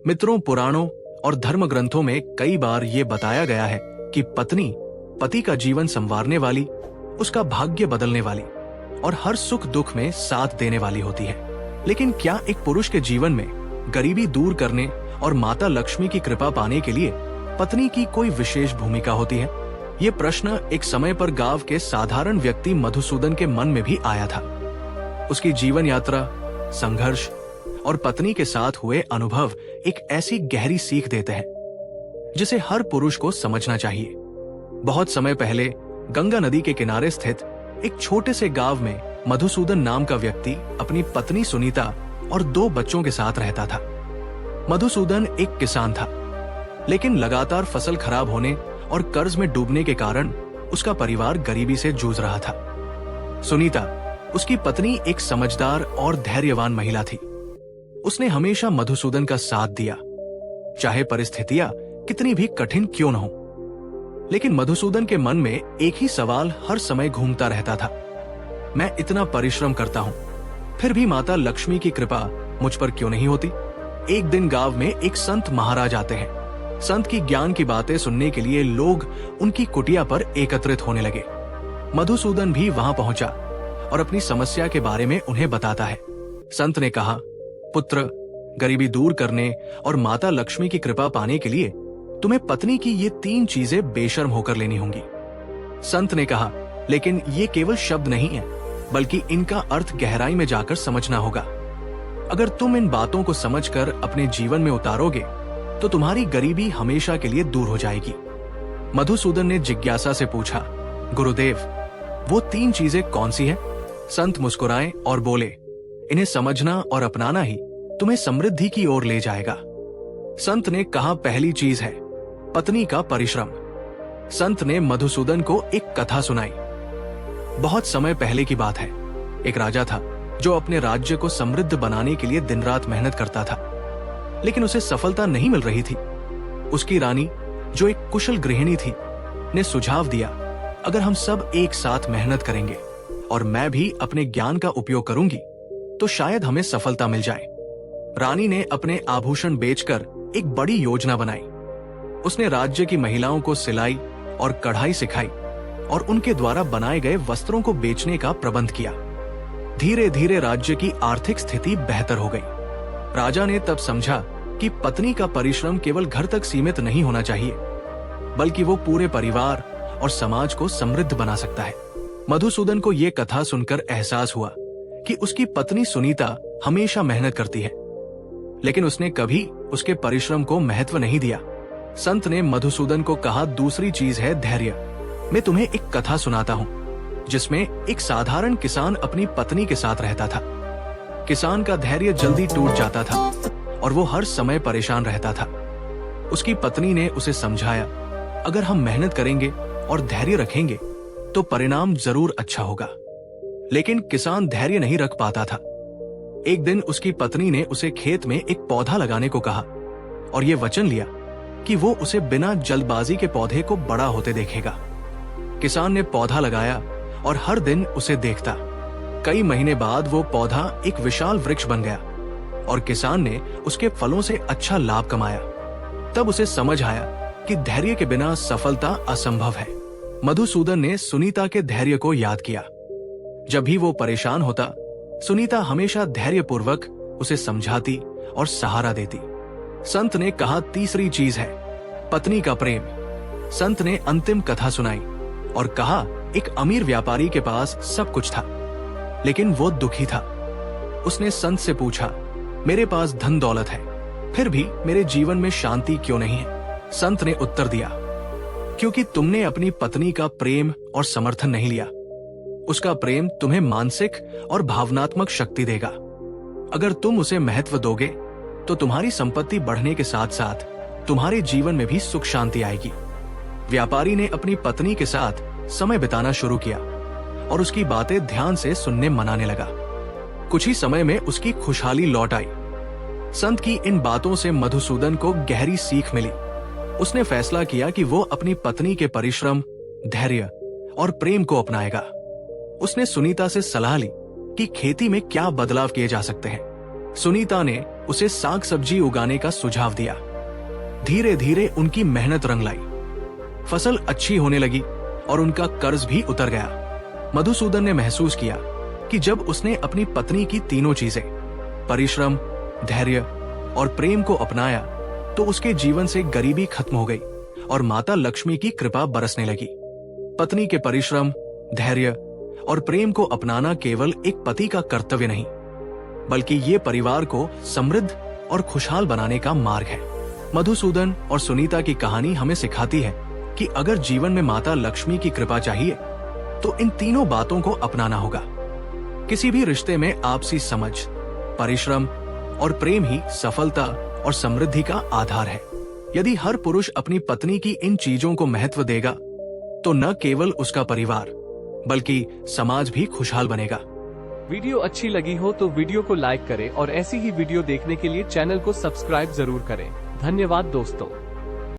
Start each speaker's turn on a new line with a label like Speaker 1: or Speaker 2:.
Speaker 1: मित्रों, पुराणों और धर्म ग्रंथों में कई बार ये बताया गया है कि पत्नी पति का जीवन संवारने वाली, उसका भाग्य बदलने वाली और हर सुख दुख में साथ देने वाली होती है। लेकिन क्या एक पुरुष के जीवन में गरीबी दूर करने और माता लक्ष्मी की कृपा पाने के लिए पत्नी की कोई विशेष भूमिका होती है? ये प्रश्न एक समय पर गांव के साधारण व्यक्ति मधुसूदन के मन में भी आया था। उसकी जीवन यात्रा, संघर्ष और पत्नी के साथ हुए अनुभव एक ऐसी गहरी सीख देते हैं जिसे हर पुरुष को समझना चाहिए। बहुत समय पहले गंगा नदी के किनारे स्थित एक छोटे से गांव में मधुसूदन नाम का व्यक्ति अपनी पत्नी सुनीता और 2 बच्चों के साथ रहता था। मधुसूदन एक किसान था, लेकिन लगातार फसल खराब होने और कर्ज में डूबने के कारण उसका परिवार गरीबी से जूझ रहा था। सुनीता, उसकी पत्नी, एक समझदार और धैर्यवान महिला थी। उसने हमेशा मधुसूदन का साथ दिया, चाहे परिस्थितियां कितनी भी कठिन क्यों न हो। लेकिन मधुसूदन के मन में एक ही सवाल हर समय घूमता रहता था, मैं इतना परिश्रम करता हूं, फिर भी माता लक्ष्मी की कृपा मुझ पर क्यों नहीं होती? एक दिन गांव में एक संत महाराज आते हैं। संत की ज्ञान की बातें सुनने के लिए लोग उनकी कुटिया पर एकत्रित होने लगे। मधुसूदन भी वहां पहुंचा और अपनी समस्या के बारे में उन्हें बताता है। संत ने कहा, पुत्र, गरीबी दूर करने और माता लक्ष्मी की कृपा पाने के लिए तुम्हें पत्नी की ये 3 चीजें बेशर्म होकर लेनी होंगी। संत ने कहा, लेकिन ये केवल शब्द नहीं है, बल्कि इनका अर्थ गहराई में जाकर समझना होगा। अगर तुम इन बातों को समझकर अपने जीवन में उतारोगे तो तुम्हारी गरीबी हमेशा के लिए दूर हो जाएगी। मधुसूदन ने जिज्ञासा से पूछा, गुरुदेव, वो 3 चीजें कौन सी हैं? संत मुस्कुराए और बोले, इन्हें समझना और अपनाना ही तुम्हें समृद्धि की ओर ले जाएगा। संत ने कहा, पहली चीज है पत्नी का परिश्रम। संत ने मधुसूदन को एक कथा सुनाई। बहुत समय पहले की बात है। एक राजा था जो अपने राज्य को समृद्ध बनाने के लिए दिन रात मेहनत करता था, लेकिन उसे सफलता नहीं मिल रही थी। उसकी रानी, जो एक कुशल गृहिणी थी, ने सुझाव दिया, अगर हम सब एक साथ मेहनत करेंगे और मैं भी अपने ज्ञान का उपयोग करूंगी तो शायद हमें सफलता मिल जाए। रानी ने अपने आभूषण बेचकर एक बड़ी योजना बनाई। उसने राज्य की महिलाओं को सिलाई और कढ़ाई सिखाई और उनके द्वारा बनाए गए वस्त्रों को बेचने का प्रबंध किया। धीरे धीरे राज्य की आर्थिक स्थिति बेहतर हो गई। राजा ने तब समझा कि पत्नी का परिश्रम केवल घर तक सीमित नहीं होना चाहिए, बल्कि वो पूरे परिवार और समाज को समृद्ध बना सकता है। मधुसूदन को ये कथा सुनकर एहसास हुआ कि उसकी पत्नी सुनीता हमेशा मेहनत करती है, लेकिन उसने कभी उसके परिश्रम को महत्व नहीं दिया। संत ने मधुसूदन को कहा, दूसरी चीज है धैर्य। मैं तुम्हें एक कथा सुनाता हूँ जिसमें एक साधारण किसान अपनी पत्नी के साथ रहता था। किसान का धैर्य जल्दी टूट जाता था और वो हर समय परेशान रहता था। उसकी पत्नी ने उसे समझाया, अगर हम मेहनत करेंगे और धैर्य रखेंगे तो परिणाम जरूर अच्छा होगा। लेकिन किसान धैर्य नहीं रख पाता था। एक दिन उसकी पत्नी ने उसे खेत में एक पौधा लगाने को कहा और ये वचन लिया कि वो उसे बिना जल्दबाजी के पौधे को बड़ा होते देखेगा। किसान ने पौधा लगाया और हर दिन उसे देखता। कई महीने बाद वो पौधा एक विशाल वृक्ष बन गया और किसान ने उसके फलों से अच्छा लाभ कमाया। तब उसे समझ आया कि धैर्य के बिना सफलता असंभव है। मधुसूदन ने सुनीता के धैर्य को याद किया। जब भी वो परेशान होता, सुनीता हमेशा धैर्यपूर्वक उसे समझाती और सहारा देती। संत ने कहा, तीसरी चीज है पत्नी का प्रेम। संत ने अंतिम कथा सुनाई और कहा, एक अमीर व्यापारी के पास सब कुछ था, लेकिन वो दुखी था। उसने संत से पूछा, मेरे पास धन दौलत है, फिर भी मेरे जीवन में शांति क्यों नहीं है? संत ने उत्तर दिया, क्योंकि तुमने अपनी पत्नी का प्रेम और समर्थन नहीं लिया। उसका प्रेम तुम्हें मानसिक और भावनात्मक शक्ति देगा। अगर तुम उसे महत्व दोगे तो तुम्हारी संपत्ति बढ़ने के साथ साथ तुम्हारे जीवन में भी सुख शांति आएगी। व्यापारी ने अपनी पत्नी के साथ समय बिताना शुरू किया और उसकी बातें ध्यान से सुनने मनाने लगा। कुछ ही समय में उसकी खुशहाली लौट आई। संत की इन बातों से मधुसूदन को गहरी सीख मिली। उसने फैसला किया कि वो अपनी पत्नी के परिश्रम, धैर्य और प्रेम को अपनाएगा। उसने सुनीता से सलाह ली कि खेती में क्या बदलाव किए जा सकते हैं। सुनीता ने उसे साग सब्जी उगाने का सुझाव दिया। धीरे धीरे उनकी मेहनत रंग लाई, फसल अच्छी होने लगी और उनका कर्ज भी उतर गया। मधुसूदन ने महसूस किया कि जब उसने अपनी पत्नी की तीनों चीजें, परिश्रम, धैर्य और प्रेम को अपनाया तो उसके जीवन से गरीबी खत्म हो गई और माता लक्ष्मी की कृपा बरसने लगी। पत्नी के परिश्रम, धैर्य और प्रेम को अपनाना केवल एक पति का कर्तव्य नहीं, बल्कि ये परिवार को समृद्ध और खुशहाल बनाने का मार्ग है। मधुसूदन और सुनीता की कहानी हमें सिखाती है कि अगर जीवन में माता लक्ष्मी की कृपा चाहिए तो इन तीनों बातों को अपनाना होगा। किसी भी रिश्ते में आपसी समझ, परिश्रम और प्रेम ही सफलता और समृद्धि का आधार है। यदि हर पुरुष अपनी पत्नी की इन चीजों को महत्व देगा तो न केवल उसका परिवार बल्कि समाज भी खुशहाल बनेगा।
Speaker 2: वीडियो अच्छी लगी हो तो वीडियो को लाइक करें और ऐसी ही वीडियो देखने के लिए चैनल को सब्सक्राइब जरूर करें। धन्यवाद दोस्तों।